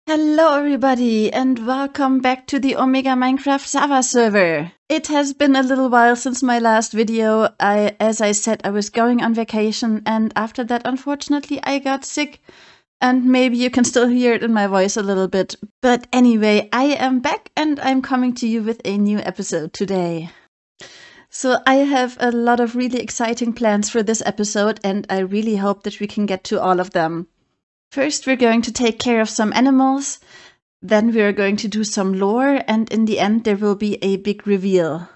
Hello everybody and welcome back to the OmegaMC ZAWA server. It has been a little while since my last video. As I said, I was going on vacation and after that unfortunately I got sick and maybe you can still hear it in my voice a little bit. But anyway, I am back and I'm coming to you with a new episode today. So I have a lot of really exciting plans for this episode and I really hope that we can get to all of them. First, we're going to take care of some animals, then we're going to do some lore, and in the end there will be a big reveal.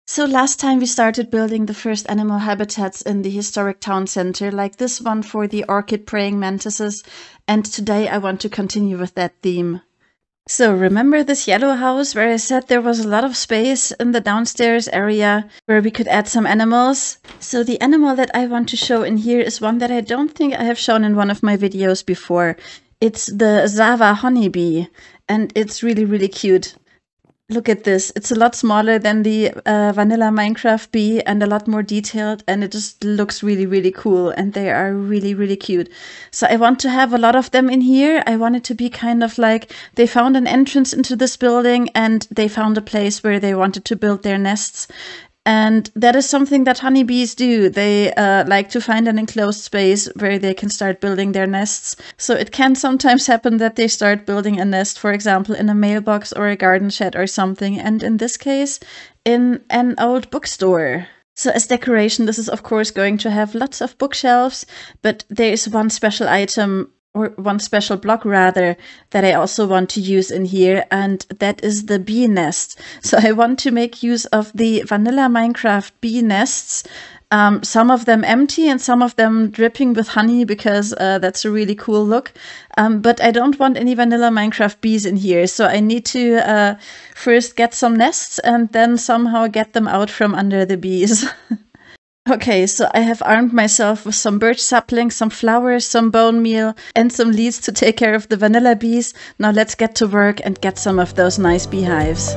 So last time we started building the first animal habitats in the historic town center, like this one for the orchid praying mantises, and today I want to continue with that theme. So remember this yellow house where I said there was a lot of space in the downstairs area where we could add some animals? So the animal that I want to show in here is one that I don't think I have shown in one of my videos before. It's the ZAWA honeybee and it's really cute. Look at this. It's a lot smaller than the vanilla Minecraft bee and a lot more detailed, and it just looks really cool, and they are really cute. So I want to have a lot of them in here. I want it to be kind of like they found an entrance into this building and they found a place where they wanted to build their nests. And that is something that honeybees do. They like to find an enclosed space where they can start building their nests. So it can sometimes happen that they start building a nest, for example, in a mailbox or a garden shed or something. And in this case, in an old bookstore. So as decoration, this is of course going to have lots of bookshelves, but there is one special item, or one special block rather, that I also want to use in here, and that is the bee nest. So I want to make use of the vanilla Minecraft bee nests, some of them empty and some of them dripping with honey because that's a really cool look. But I don't want any vanilla Minecraft bees in here, so I need to first get some nests and then somehow get them out from under the bees. Okay, so I have armed myself with some birch saplings, some flowers, some bone meal, and some leaves to take care of the vanilla bees. Now let's get to work and get some of those nice beehives.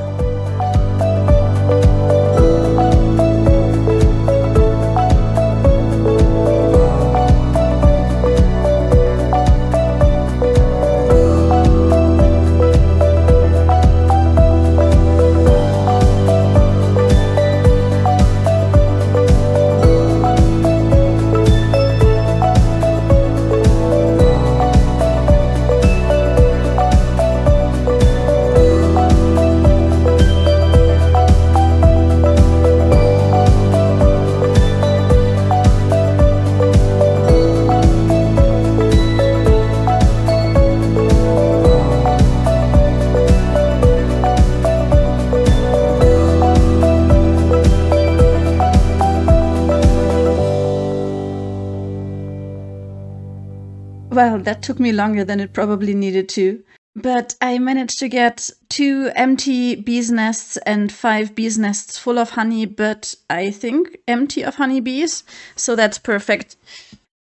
Well, that took me longer than it probably needed to. But I managed to get 2 empty bees nests and 5 bees nests full of honey, but I think empty of honeybees. So that's perfect.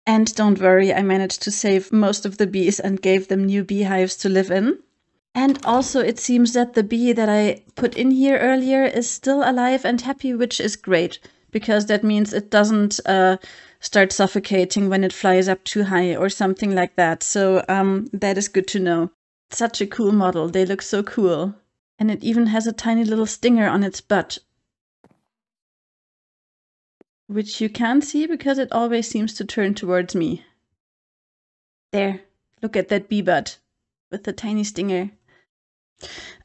And don't worry, I managed to save most of the bees and gave them new beehives to live in. And also it seems that the bee that I put in here earlier is still alive and happy, which is great, because that means it doesn't start suffocating when it flies up too high or something like that. So that is good to know. Such a cool model. They look so cool. And it even has a tiny little stinger on its butt, which you can't see because it always seems to turn towards me. There, look at that bee butt with the tiny stinger.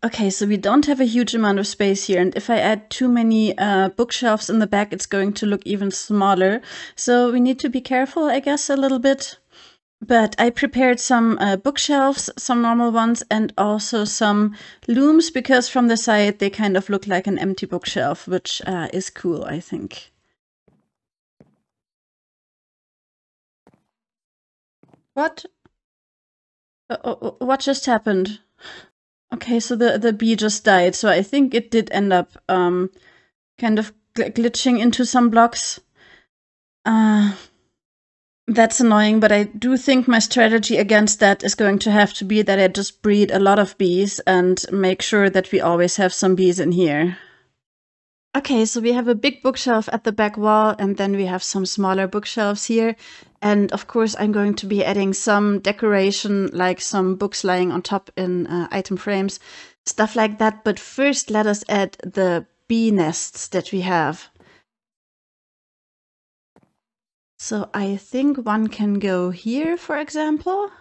Okay, so we don't have a huge amount of space here, and if I add too many bookshelves in the back, it's going to look even smaller. So we need to be careful, I guess, a little bit. But I prepared some bookshelves, some normal ones, and also some looms, because from the side they kind of look like an empty bookshelf, which is cool, I think. What? What just happened? Okay, so the bee just died, so I think it did end up kind of glitching into some blocks. That's annoying, but I do think my strategy against that is going to have to be that I just breed a lot of bees and make sure that we always have some bees in here. Okay, so we have a big bookshelf at the back wall, and then we have some smaller bookshelves here. And of course, I'm going to be adding some decoration, like some books lying on top in item frames, stuff like that. But first, let us add the bee nests that we have. So I think one can go here, for example.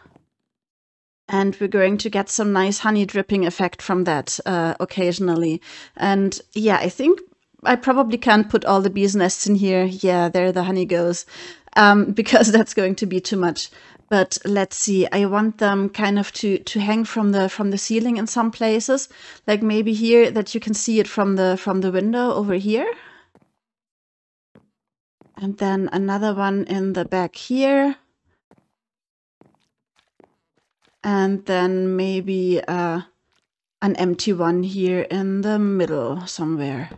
And we're going to get some nice honey dripping effect from that occasionally. And yeah, I think I probably can't put all the bees' nests in here. Yeah, there the honey goes, because that's going to be too much. But let's see, I want them kind of to hang from the ceiling in some places, like maybe here that you can see it from the window over here. And then another one in the back here. And then maybe an empty one here in the middle somewhere.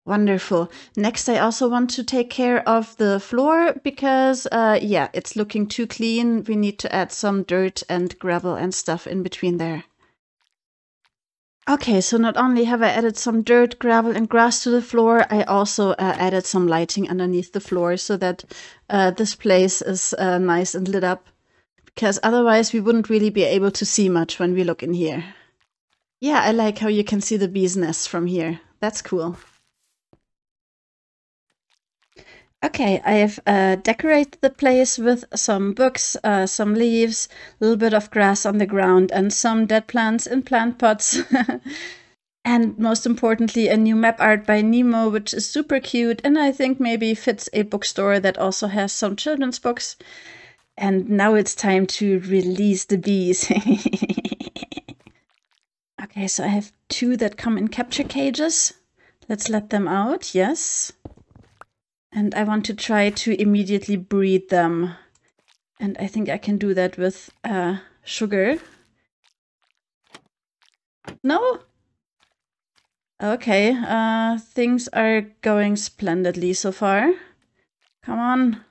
Wonderful. Next, I also want to take care of the floor because, yeah, it's looking too clean. We need to add some dirt and gravel and stuff in between there. Okay, so not only have I added some dirt, gravel, and grass to the floor, I also added some lighting underneath the floor so that this place is nice and lit up. Because otherwise we wouldn't really be able to see much when we look in here. Yeah, I like how you can see the bees' nests from here. That's cool. Okay, I have decorated the place with some books, some leaves, a little bit of grass on the ground, and some dead plants in plant pots. And most importantly, a new map art by Nemo, which is super cute, and I think maybe fits a bookstore that also has some children's books. And now it's time to release the bees. Okay, so I have 2 that come in capture cages. Let's let them out, yes. And I want to try to immediately breed them. And I think I can do that with sugar. No? Okay, things are going splendidly so far. Come on.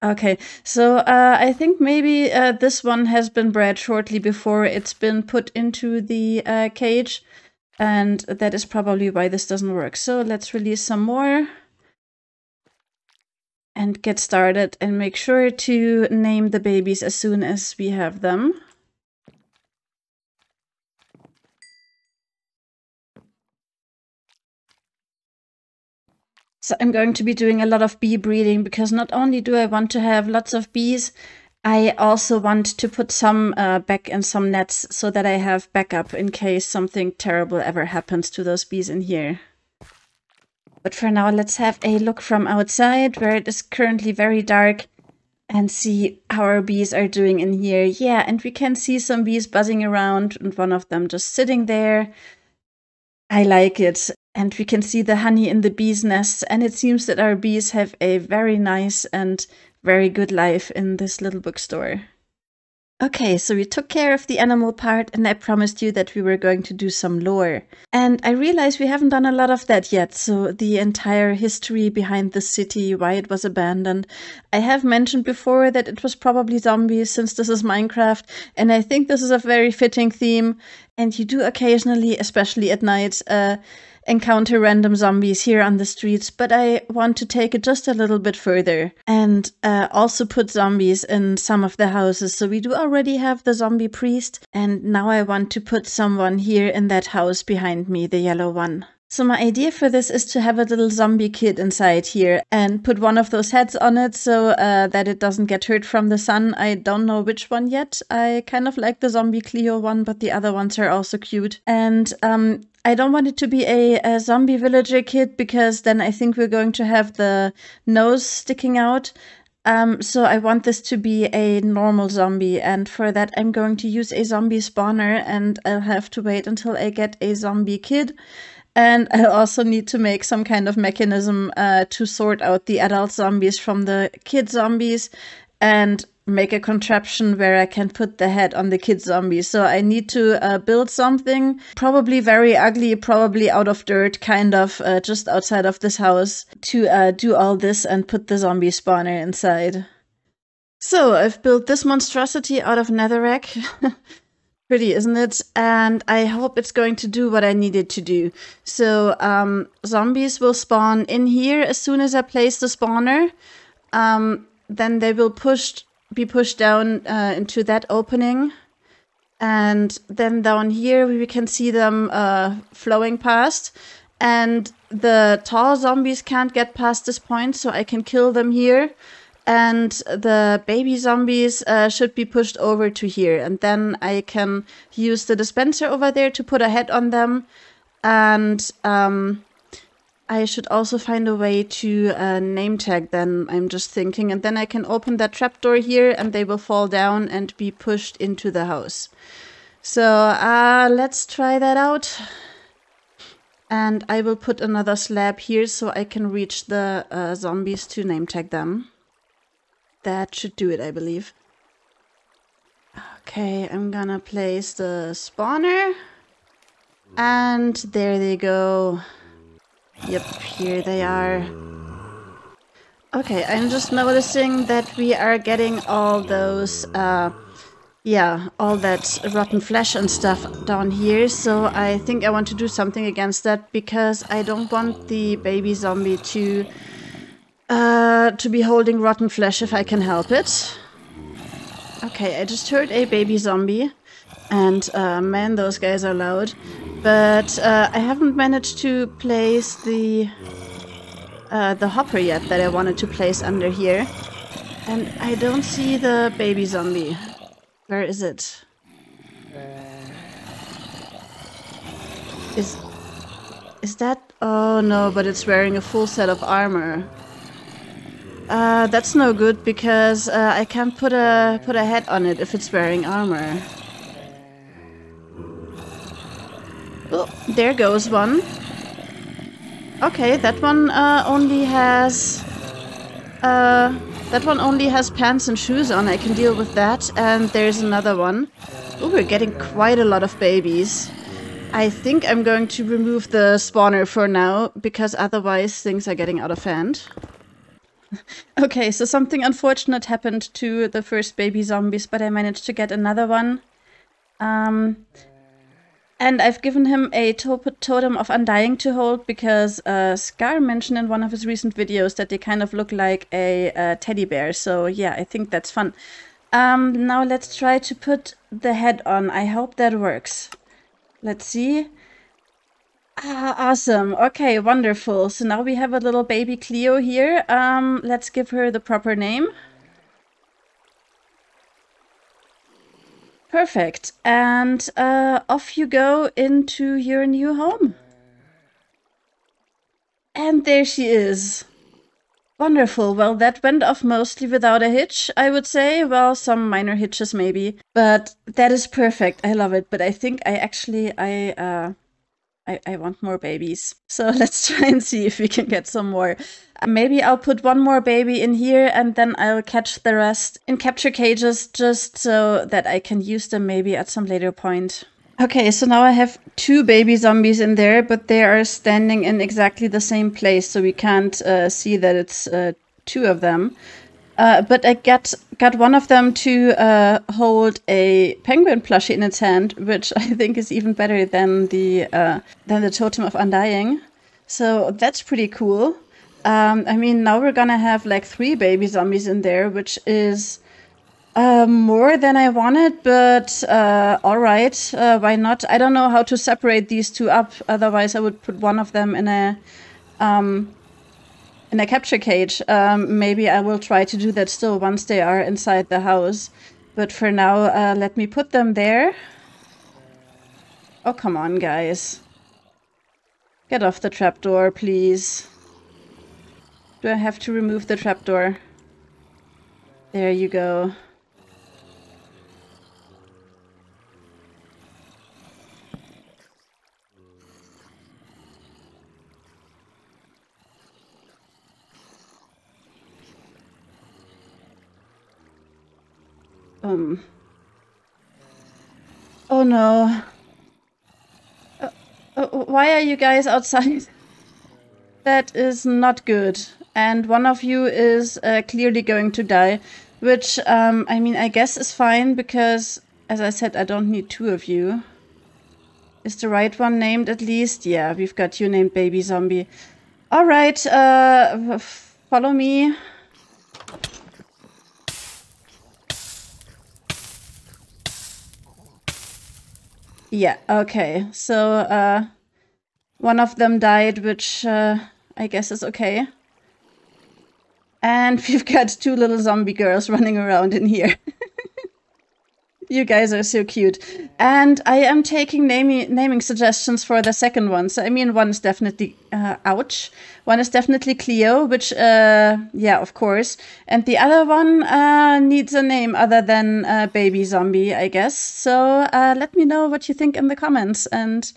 Okay, so I think maybe this one has been bred shortly before it's been put into the cage, and that is probably why this doesn't work. So let's release some more and get started, and make sure to name the babies as soon as we have them. So I'm going to be doing a lot of bee breeding because not only do I want to have lots of bees, I also want to put some back in some nets so that I have backup in case something terrible ever happens to those bees in here. But for now, let's have a look from outside where it is currently very dark and see how our bees are doing in here. Yeah, and we can see some bees buzzing around and one of them just sitting there. I like it. And we can see the honey in the bees' nests, and it seems that our bees have a very nice and very good life in this little bookstore. Okay, so we took care of the animal part, and I promised you that we were going to do some lore. And I realized we haven't done a lot of that yet, so the entire history behind the city, why it was abandoned. I have mentioned before that it was probably zombies, since this is Minecraft, and I think this is a very fitting theme. And you do occasionally, especially at night, encounter random zombies here on the streets, but I want to take it just a little bit further and also put zombies in some of the houses. So we do already have the zombie priest, and now I want to put someone here in that house behind me, the yellow one. So my idea for this is to have a little zombie kid inside here and put one of those heads on it so that it doesn't get hurt from the sun. I don't know which one yet. I kind of like the zombie Cleo one, but the other ones are also cute. And I don't want it to be a zombie villager kid because then I think we're going to have the nose sticking out. So I want this to be a normal zombie, and for that I'm going to use a zombie spawner, and I'll have to wait until I get a zombie kid. And I'll also need to make some kind of mechanism to sort out the adult zombies from the kid zombies and make a contraption where I can put the head on the kid zombies. So I need to build something, probably very ugly, probably out of dirt, kind of just outside of this house, to do all this and put the zombie spawner inside. So I've built this monstrosity out of netherrack. Pretty, isn't it? And I hope it's going to do what I need it to do. So zombies will spawn in here as soon as I place the spawner. then they will be pushed down into that opening. And then down here we can see them flowing past. And the tall zombies can't get past this point, so I can kill them here. And the baby zombies should be pushed over to here. And then I can use the dispenser over there to put a head on them. And I should also find a way to name tag them, I'm just thinking. And then I can open that trapdoor here and they will fall down and be pushed into the house. So let's try that out. And I will put another slab here so I can reach the zombies to name tag them. That should do it, I believe. Okay, I'm gonna place the spawner. And there they go. Yep, here they are. Okay, I'm just noticing that we are getting all those, all that rotten flesh and stuff down here. So I think I want to do something against that because I don't want the baby zombie to be holding rotten flesh if I can help it. Okay, I just heard a baby zombie. And man, those guys are loud. But I haven't managed to place the hopper yet that I wanted to place under here. And I don't see the baby zombie. Where is it? Is that... Oh no, but it's wearing a full set of armor. That's no good because I can't put a head on it if it's wearing armor. Oh, there goes one. Okay, that one only has pants and shoes on. I can deal with that. And there's another one. Oh, we're getting quite a lot of babies. I think I'm going to remove the spawner for now because otherwise things are getting out of hand. Okay, so something unfortunate happened to the first baby zombies, but I managed to get another one. And I've given him a totem of undying to hold because Scar mentioned in one of his recent videos that they kind of look like a teddy bear. So yeah, I think that's fun. Now let's try to put the head on. I hope that works. Let's see. Awesome. Okay, wonderful. So now we have a little baby Cleo here. Let's give her the proper name. Perfect. And off you go into your new home. And there she is. Wonderful. Well, that went off mostly without a hitch, I would say. Well, some minor hitches maybe. But that is perfect. I love it. But I think I want more babies. So let's try and see if we can get some more. Maybe I'll put one more baby in here and then I'll catch the rest in capture cages just so that I can use them maybe at some later point. Okay, so now I have 2 baby zombies in there, but they are standing in exactly the same place, so we can't see that it's 2 of them. But I got one of them to hold a penguin plushie in its hand, which I think is even better than the totem of undying. So that's pretty cool. I mean, now we're gonna have like 3 baby zombies in there, which is more than I wanted, but alright, why not? I don't know how to separate these 2 up, otherwise I would put one of them in a capture cage. Maybe I will try to do that still once they are inside the house. But for now, let me put them there. Oh, come on, guys. Get off the trapdoor, please. Do I have to remove the trapdoor? There you go. Oh no. Why are you guys outside? That is not good. And one of you is clearly going to die, which, I mean, I guess is fine because, as I said, I don't need 2 of you. Is the right one named at least? Yeah, we've got you named Baby Zombie. All right, follow me. Yeah, okay. So, one of them died, which I guess is okay. And we've got 2 little zombie girls running around in here. You guys are so cute. And I am taking naming suggestions for the second one. So, I mean, one is definitely, ouch. One is definitely Cleo, which, yeah, of course. And the other one needs a name other than Baby Zombie, I guess. So, let me know what you think in the comments. And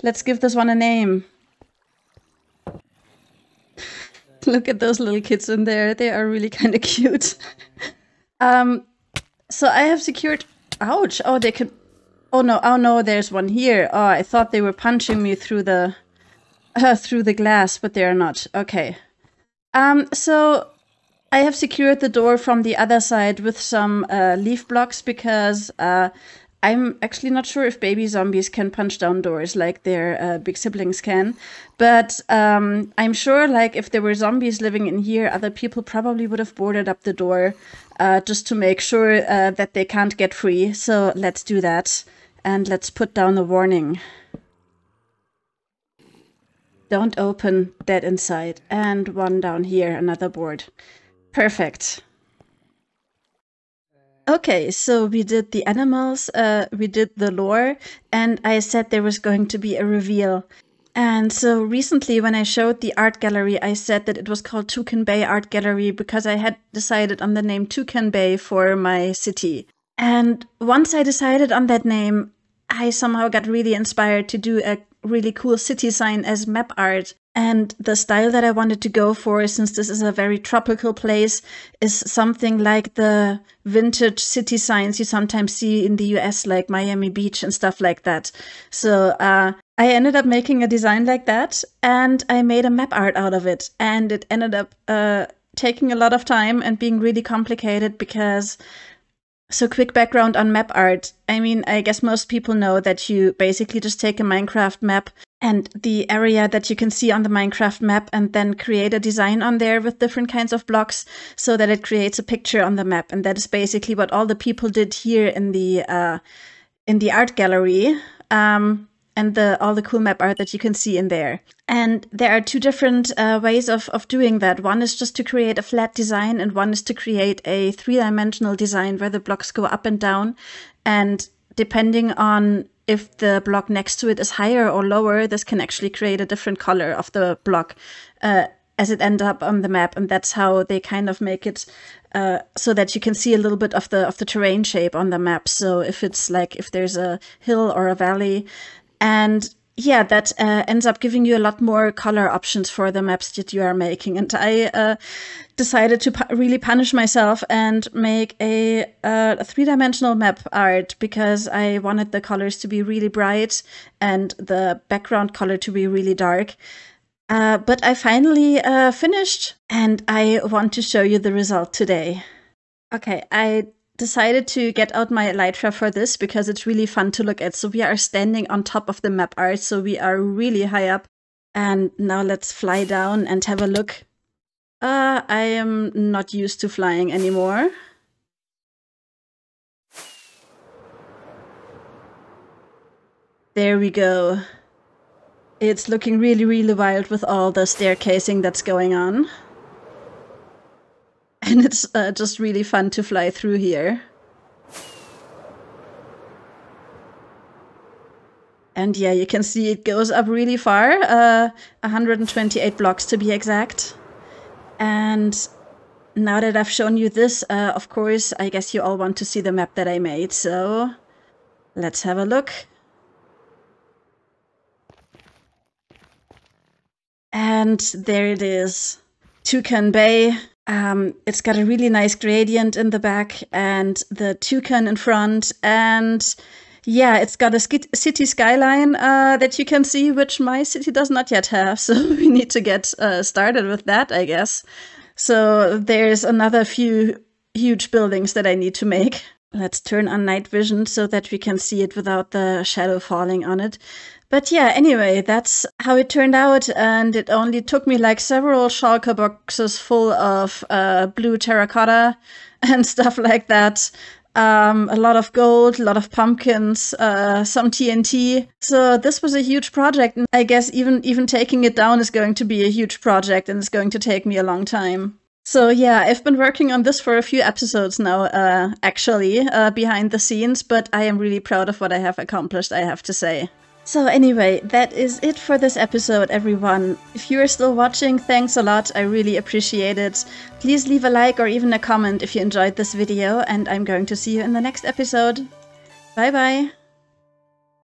let's give this one a name. Look at those little kids in there. They are really kind of cute. So I have secured... Ouch! Oh, they could... Oh no, there's one here. Oh, I thought they were punching me through the glass, but they are not. Okay. So I have secured the door from the other side with some leaf blocks because I'm actually not sure if baby zombies can punch down doors like their big siblings can. But I'm sure, like, if there were zombies living in here, other people probably would have boarded up the door just to make sure that they can't get free. So let's do that. And let's put down a warning. Don't open, dead inside. And one down here, another board. Perfect. Okay, so we did the animals, we did the lore, and I said there was going to be a reveal. And so recently when I showed the art gallery, I said that it was called Toucan Bay Art Gallery because I had decided on the name Toucan Bay for my city. And once I decided on that name, I somehow got really inspired to do a really cool city sign as map art. And the style that I wanted to go for, since this is a very tropical place, is something like the vintage city signs you sometimes see in the US, like Miami Beach and stuff like that. So I ended up making a design like that, and I made a map art out of it. And it ended up taking a lot of time and being really complicated because... So quick background on map art. I mean, I guess most people know that you basically just take a Minecraft map and the area that you can see on the Minecraft map and then create a design on there with different kinds of blocks so that it creates a picture on the map. And that is basically what all the people did here in the art gallery. And all the cool map art that you can see in there. And there are 2 different ways of doing that. One is just to create a flat design, and one is to create a 3-dimensional design where the blocks go up and down. And depending on if the block next to it is higher or lower, this can actually create a different color of the block as it ends up on the map. And that's how they kind of make it so that you can see a little bit of the terrain shape on the map. So if it's like, if there's a hill or a valley, and yeah, that ends up giving you a lot more color options for the maps that you are making. And I decided to really punish myself and make a 3-dimensional map art because I wanted the colors to be really bright and the background color to be really dark. But I finally finished, and I want to show you the result today. Okay, I decided to get out my elytra for this because it's really fun to look at. So we are standing on top of the map art, so we are really high up. And now let's fly down and have a look. I am not used to flying anymore. There we go. It's looking really, really wild with all the staircasing that's going on. And it's just really fun to fly through here. And yeah, you can see it goes up really far, 128 blocks to be exact. And now that I've shown you this, of course, I guess you all want to see the map that I made. So let's have a look. And there it is, Toucan Bay. It's got a really nice gradient in the back and the toucan in front. And yeah, it's got a city skyline that you can see, which my city does not yet have. So we need to get started with that, I guess. So there's another few huge buildings that I need to make. Let's turn on night vision so that we can see it without the shadow falling on it. But yeah, anyway, that's how it turned out, and it only took me like several shulker boxes full of blue terracotta and stuff like that. a lot of gold, a lot of pumpkins, some TNT. So this was a huge project, and I guess even taking it down is going to be a huge project, and it's going to take me a long time. So yeah, I've been working on this for a few episodes now, actually, behind the scenes, but I am really proud of what I have accomplished, I have to say. So anyway, that is it for this episode, everyone. If you are still watching, thanks a lot, I really appreciate it. Please leave a like or even a comment if you enjoyed this video, and I'm going to see you in the next episode. Bye bye!